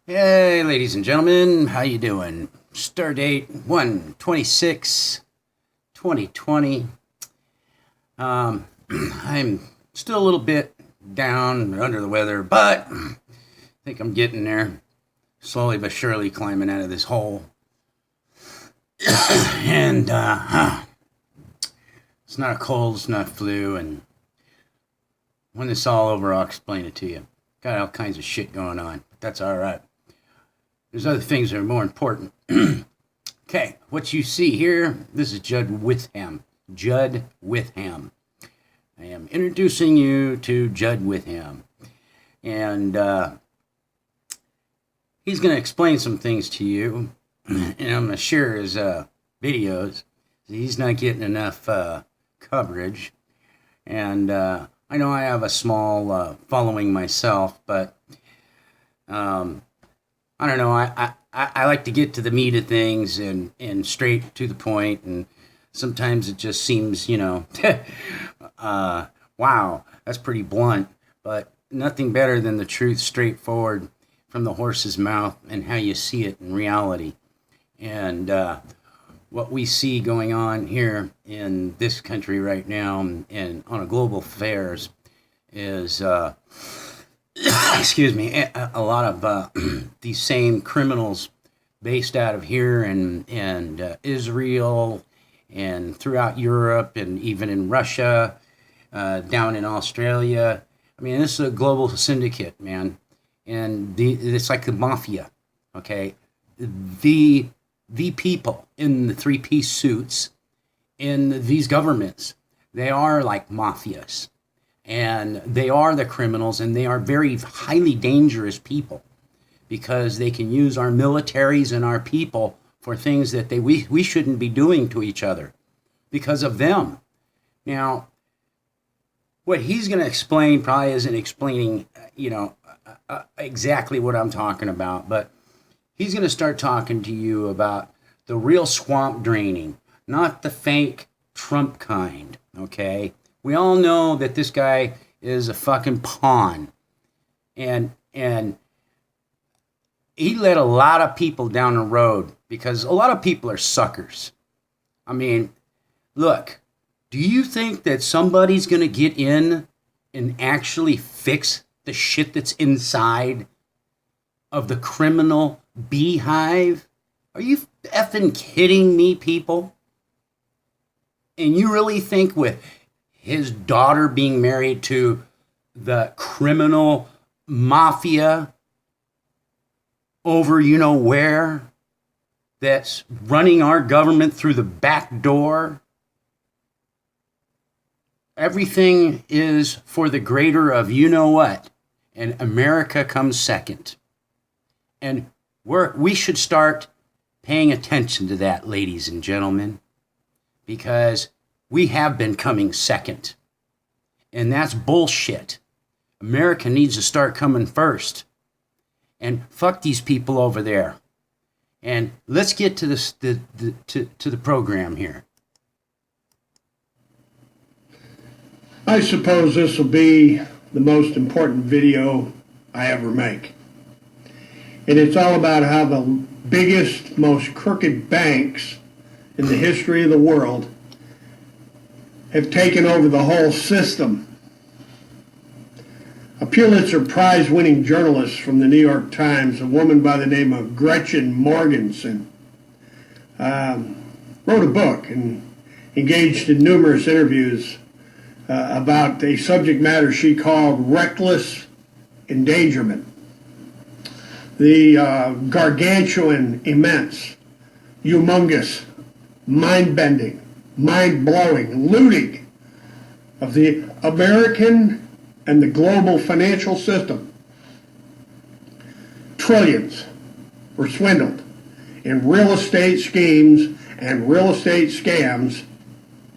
Hey, ladies and gentlemen, how you doing? Star date 1/26/2020. I'm still a little bit down, under the weather, but I think I'm getting there. Slowly but surely climbing out of this hole. and It's not a cold, it's not flu, and when it's all over, I'll explain it to you. Got all kinds of shit going on, but that's all right. There's other things that are more important. Okay, what you see here, this is Judd Witham. Judd Witham. I am introducing you to Judd Witham. And he's going to explain some things to you. And I'm going to share his videos. He's not getting enough coverage. And I know I have a small following myself, but I don't know. I like to get to the meat of things and straight to the point. And sometimes it just seems, wow, that's pretty blunt. But nothing better than the truth straightforward from the horse's mouth and how you see it in reality. And what we see going on here in this country right now and on a global affairs is... excuse me, a lot of these same criminals based out of here and Israel and throughout Europe and even in Russia, down in Australia. I mean, this is a global syndicate, man. And it's like the mafia, okay? The people in the three-piece suits in these governments, they are like mafias. And they are the criminals, and they are very highly dangerous people because they can use our militaries and our people for things that we shouldn't be doing to each other because of them. Now, what he's going to explain probably isn't explaining, exactly what I'm talking about, but he's going to start talking to you about the real swamp draining, not the fake Trump kind, okay? We all know that this guy is a fucking pawn. And he led a lot of people down the road because a lot of people are suckers. I mean, look, do you think that somebody's going to get in and actually fix the shit that's inside of the criminal beehive? Are you effing kidding me, people? And you really think with his daughter being married to the criminal mafia over where that's running our government through the back door? Everything is for the greater of what, and America comes second. And we should start paying attention to that, ladies and gentlemen, because we have been coming second. And that's bullshit. America needs to start coming first. And fuck these people over there. And let's get to this to the program here. I suppose this will be the most important video I ever make. And it's all about how the biggest, most crooked banks in the history of the world have taken over the whole system. A Pulitzer Prize-winning journalist from the New York Times, a woman by the name of Gretchen Morgensen, wrote a book and engaged in numerous interviews about a subject matter she called reckless endangerment. The gargantuan, immense, humongous, mind-bending, mind-blowing looting of the American and the global financial system. Trillions were swindled in real estate schemes and real estate scams,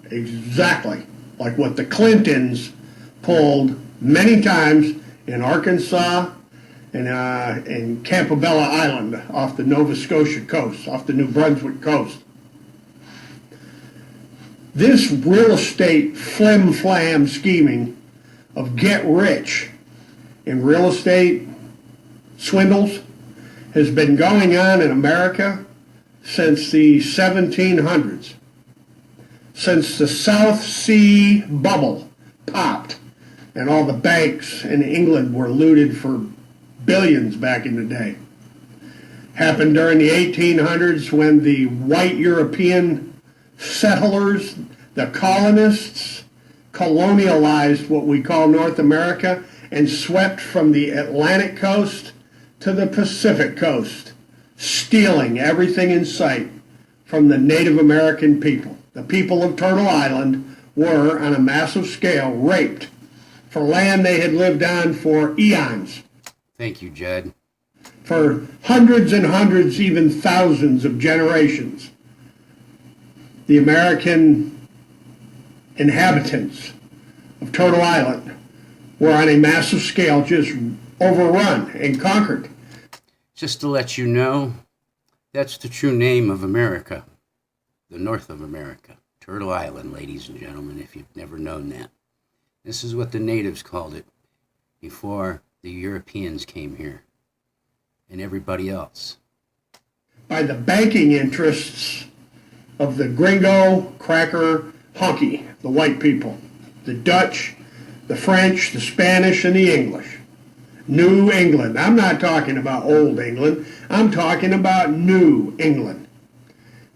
exactly like what the Clintons pulled many times in Arkansas and in Campobello Island off the Nova Scotia coast, off the New Brunswick coast. This real estate flim-flam scheming of get rich in real estate swindles has been going on in America since the 1700s, since the South Sea bubble popped and all the banks in England were looted for billions back in the day. Happened during the 1800s when the white European settlers, the colonists, colonialized what we call North America and swept from the Atlantic coast to the Pacific coast, stealing everything in sight from the Native American people. The people of Turtle Island were, on a massive scale, raped for land they had lived on for eons. Thank you, Judd. For hundreds and hundreds, even thousands of generations, the American inhabitants of Turtle Island were on a massive scale just overrun and conquered. Just to let you know, that's the true name of America, the North of America, Turtle Island, ladies and gentlemen, if you've never known that. This is what the natives called it before the Europeans came here and everybody else. By the banking interests of the gringo, cracker, honky, the white people, the Dutch, the French, the Spanish, and the English. New England. I'm not talking about old England. I'm talking about New England.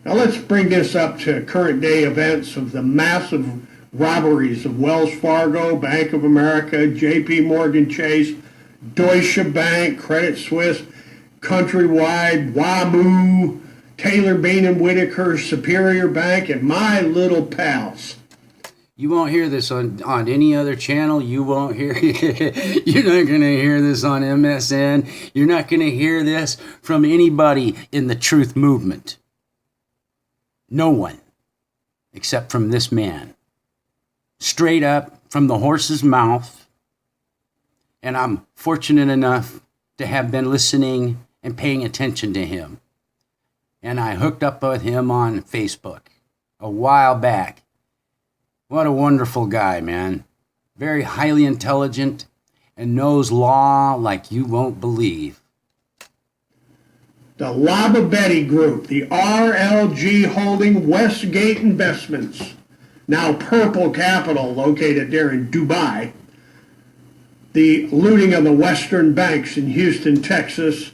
Now let's bring this up to current day events of the massive robberies of Wells Fargo, Bank of America, JP Morgan Chase, Deutsche Bank, Credit Suisse, Countrywide, WAMU, Taylor, Bain and Whitaker, Superior Bank, and my little pals. You won't hear this on any other channel. You won't hear You're not going to hear this on MSN. You're not going to hear this from anybody in the truth movement. No one, except from this man. Straight up from the horse's mouth. And I'm fortunate enough to have been listening and paying attention to him. And I hooked up with him on Facebook a while back. What a wonderful guy, man. Very highly intelligent and knows law like you won't believe. The Laba Betty Group, the RLG Holding Westgate Investments, now Purple Capital, located there in Dubai. The looting of the Western banks in Houston, Texas,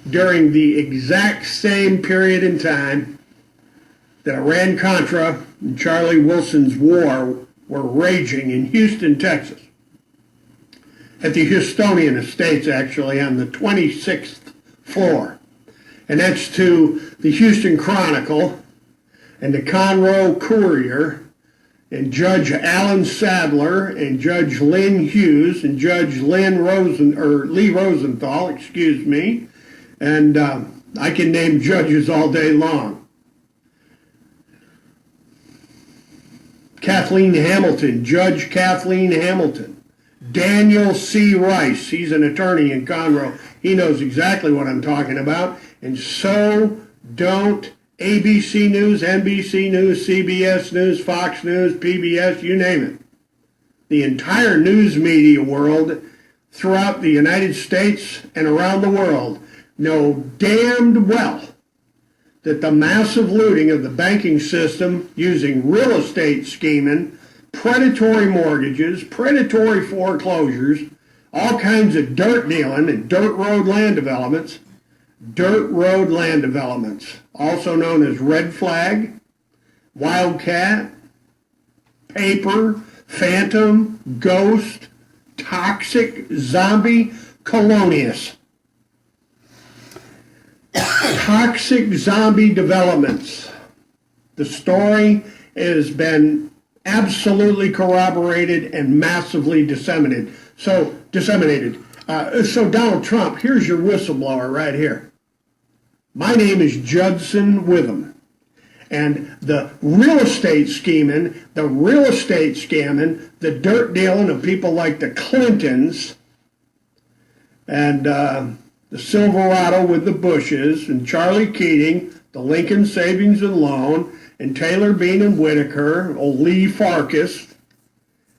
during the exact same period in time that Iran-Contra and Charlie Wilson's war were raging in Houston, Texas. At the Houstonian Estates, actually, on the 26th floor. And that's to the Houston Chronicle and the Conroe Courier and Judge Alan Sadler and Judge Lynn Hughes and Judge Lee Rosenthal, and I can name judges all day long. Kathleen Hamilton, Judge Kathleen Hamilton. Daniel C. Rice, he's an attorney in Conroe. He knows exactly what I'm talking about. And so don't ABC News, NBC News, CBS News, Fox News, PBS, you name it. The entire news media world throughout the United States and around the world know damned well that the massive looting of the banking system using real estate scheming, predatory mortgages, predatory foreclosures, all kinds of dirt dealing and dirt road land developments, also known as red flag, wildcat, paper, phantom, ghost, toxic, zombie, colonius. Toxic zombie developments. The story has been absolutely corroborated and massively disseminated. So Donald Trump, here's your whistleblower right here. My name is Judson Witham. And the real estate scheming, the real estate scamming, the dirt dealing of people like the Clintons and the Silverado with the Bushes and Charlie Keating, the Lincoln Savings and Loan, and Taylor, Bean and Whitaker, old Lee Farkas,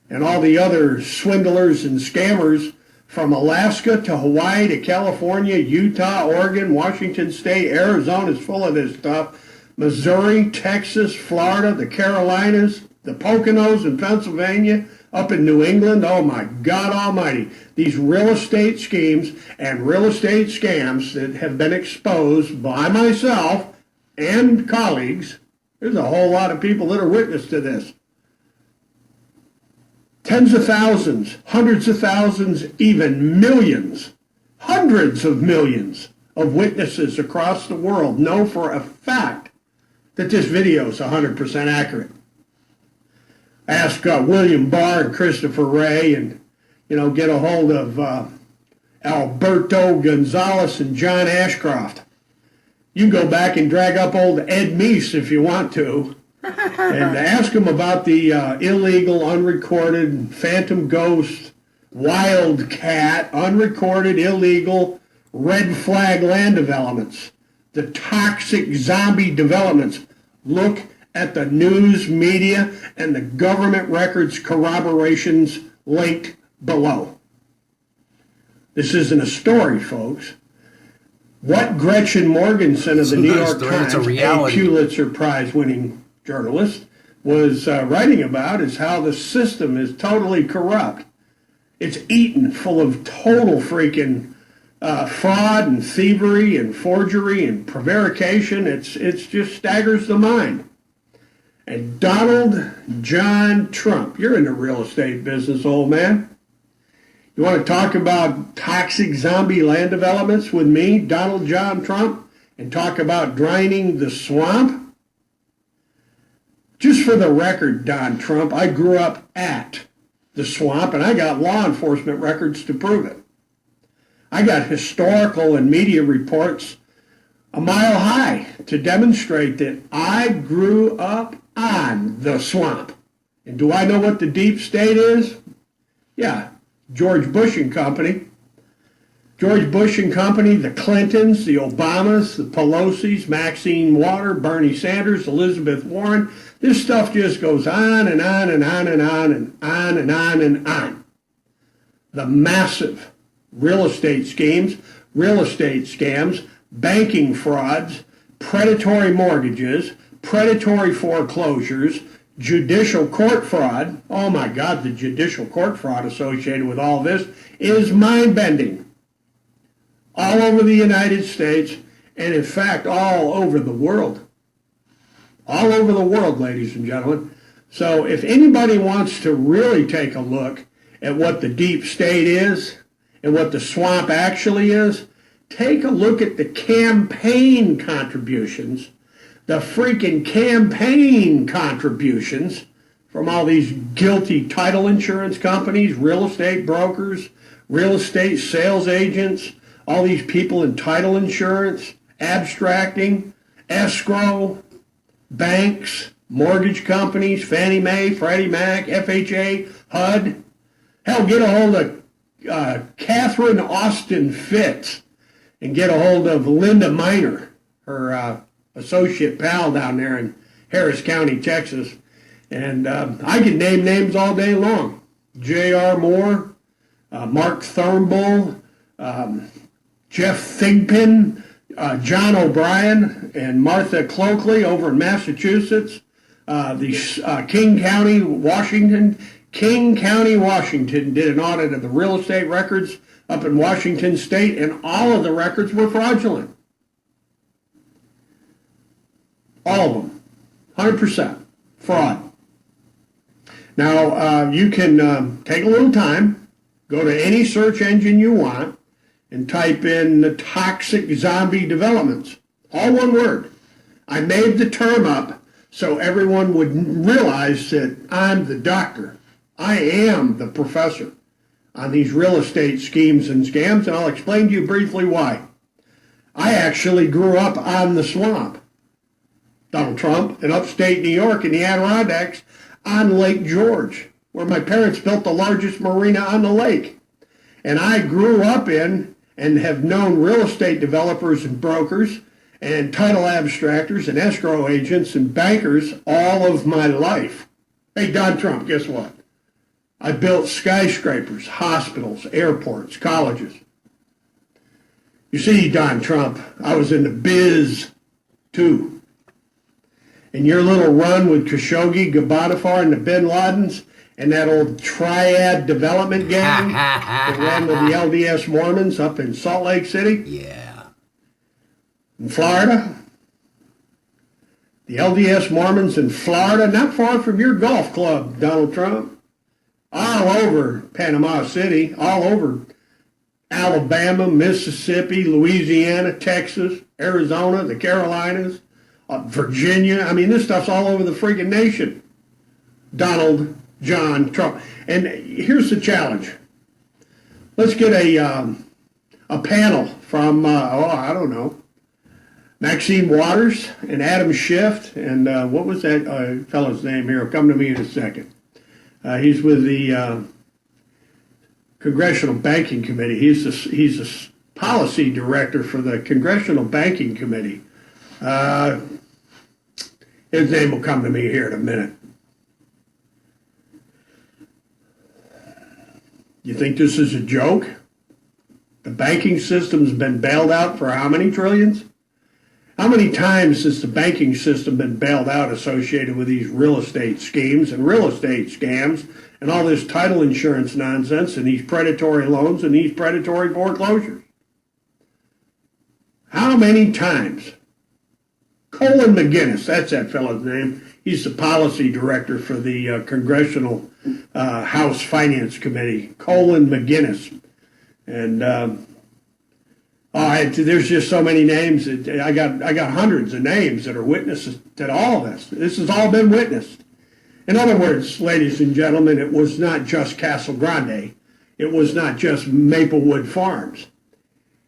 and all the other swindlers and scammers from Alaska to Hawaii to California, Utah, Oregon, Washington State, Arizona is full of this stuff. Missouri, Texas, Florida, the Carolinas, the Poconos in Pennsylvania, up in New England. Oh my God almighty. These real estate schemes and real estate scams that have been exposed by myself and colleagues. There's a whole lot of people that are witness to this. Tens of thousands, hundreds of thousands, even millions, hundreds of millions of witnesses across the world know for a fact that this video is 100% accurate. Ask William Barr and Christopher Wray and, get a hold of Alberto Gonzalez and John Ashcroft. You can go back and drag up old Ed Meese if you want to and ask them about the illegal, unrecorded, phantom ghost, wildcat, unrecorded, illegal, red flag land developments, the toxic zombie developments. Look at the news media and the government records corroborations linked below. This isn't a story, folks. What Gretchen Morgensen of the New York Times, a Pulitzer Prize winning journalist, was writing about is how the system is totally corrupt. It's eaten full of total freaking fraud and thievery and forgery and prevarication. It's just staggers the mind. And Donald John Trump, you're in the real estate business, old man. You want to talk about toxic zombie land developments with me, Donald John Trump, and talk about draining the swamp? Just for the record, Don Trump, I grew up at the swamp, and I got law enforcement records to prove it. I got historical and media reports a mile high to demonstrate that I grew up on the swamp. And do I know what the deep state is? Yeah, George Bush and Company. George Bush and Company, the Clintons, the Obamas, the Pelosi's, Maxine Waters, Bernie Sanders, Elizabeth Warren. This stuff just goes on and on and on and on and on and on and on. The massive real estate schemes, real estate scams, banking frauds, predatory mortgages, predatory foreclosures, judicial court fraud. Oh my God, the judicial court fraud associated with all this is mind-bending. All over the United States, and in fact, all over the world. All over the world, ladies and gentlemen. So if anybody wants to really take a look at what the deep state is and what the swamp actually is, take a look at the campaign contributions, the freaking campaign contributions from all these guilty title insurance companies, real estate brokers, real estate sales agents, all these people in title insurance, abstracting, escrow, banks, mortgage companies, Fannie Mae, Freddie Mac, FHA, HUD. Hell, get a hold of Catherine Austin Fitz and get a hold of Linda Miner, her associate pal down there in Harris County, Texas. And I can name names all day long. J.R. Moore, Mark Thurnbull, Jeff Thigpen, John O'Brien, and Martha Cloakley over in Massachusetts. King County, Washington. King County, Washington did an audit of the real estate records up in Washington State, and all of the records were fraudulent. All of them. 100% fraud. Now, you can take a little time, go to any search engine you want, and type in the toxic zombie developments. All one word. I made the term up so everyone would realize that I'm the doctor. I am the professor on these real estate schemes and scams, and I'll explain to you briefly why. I actually grew up on the swamp. Donald Trump in upstate New York in the Adirondacks on Lake George, where my parents built the largest marina on the lake. And I grew up in and have known real estate developers and brokers and title abstractors and escrow agents and bankers all of my life. Hey, Don Trump, guess what? I built skyscrapers, hospitals, airports, colleges. You see, Don Trump, I was in the biz too. And your little run with Khashoggi, Gabadafar, and the Bin Ladens, and that old triad development gang that ran with the LDS Mormons up in Salt Lake City. Yeah. In Florida. The LDS Mormons in Florida, not far from your golf club, Donald Trump. All over Panama City, all over Alabama, Mississippi, Louisiana, Texas, Arizona, the Carolinas, Virginia. I mean, this stuff's all over the freaking nation. Donald John Trump. And here's the challenge. Let's get a panel from, I don't know, Maxine Waters and Adam Schiff and what was that fellow's name here? It'll come to me in a second. He's with the Congressional Banking Committee. He's a policy director for the Congressional Banking Committee. His name will come to me here in a minute. You think this is a joke? The banking system's been bailed out for how many trillions? How many times has the banking system been bailed out associated with these real estate schemes and real estate scams and all this title insurance nonsense and these predatory loans and these predatory foreclosures? How many times? Colin McGinnis, that's that fellow's name. He's the policy director for the Congressional House Finance Committee. Colin McGinnis. And there's just so many names. I got hundreds of names that are witnesses to all of this. This has all been witnessed. In other words, ladies and gentlemen, it was not just Castle Grande. It was not just Maplewood Farms.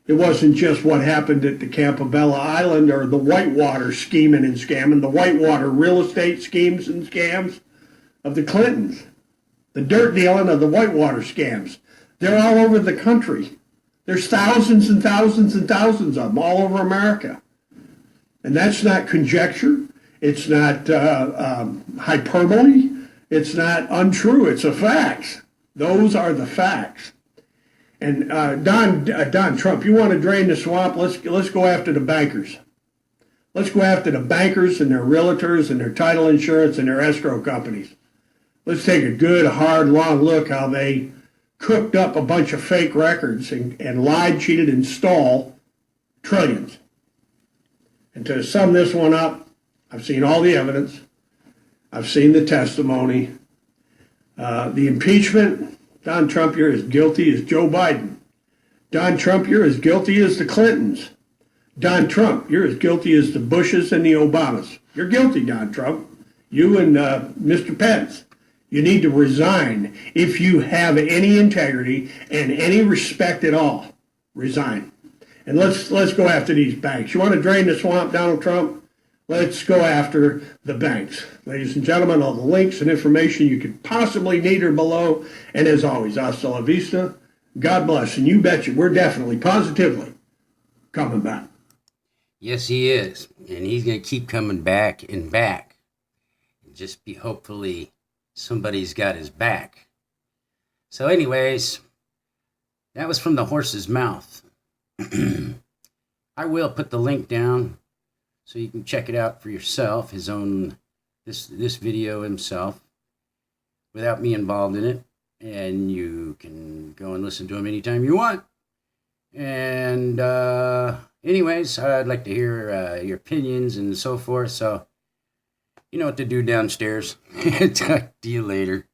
It wasn't just what happened at the Campobello Island or the Whitewater scheming and scamming, the Whitewater real estate schemes and scams of the Clintons, the dirt dealing of the Whitewater scams. They're all over the country. There's thousands and thousands and thousands of them all over America. And that's not conjecture. It's not hyperbole. It's not untrue. It's a fact. Those are the facts. And Don Trump, you want to drain the swamp? Let's go after the bankers. Let's go after the bankers and their realtors and their title insurance and their escrow companies. Let's take a good, hard, long look how they cooked up a bunch of fake records and lied, cheated, and stole trillions. And to sum this one up, I've seen all the evidence. I've seen the testimony. The impeachment, Don Trump, you're as guilty as Joe Biden. Don Trump, you're as guilty as the Clintons. Don Trump, you're as guilty as the Bushes and the Obamas. You're guilty, Don Trump. You and Mr. Pence. You need to resign. If you have any integrity and any respect at all, resign. And let's go after these banks. You want to drain the swamp, Donald Trump? Let's go after the banks. Ladies and gentlemen, all the links and information you could possibly need are below. And as always, hasta la vista. God bless. And you betcha, we're definitely, positively coming back. Yes, he is. And he's going to keep coming back and back. Just be hopefully somebody's got his back. So anyways, that was from the horse's mouth. I will put the link down so you can check it out for yourself, his own, this video himself, without me involved in it. And you can go and listen to him anytime you want. And anyways, I'd like to hear your opinions and so forth. So you know what to do downstairs. Talk to you later.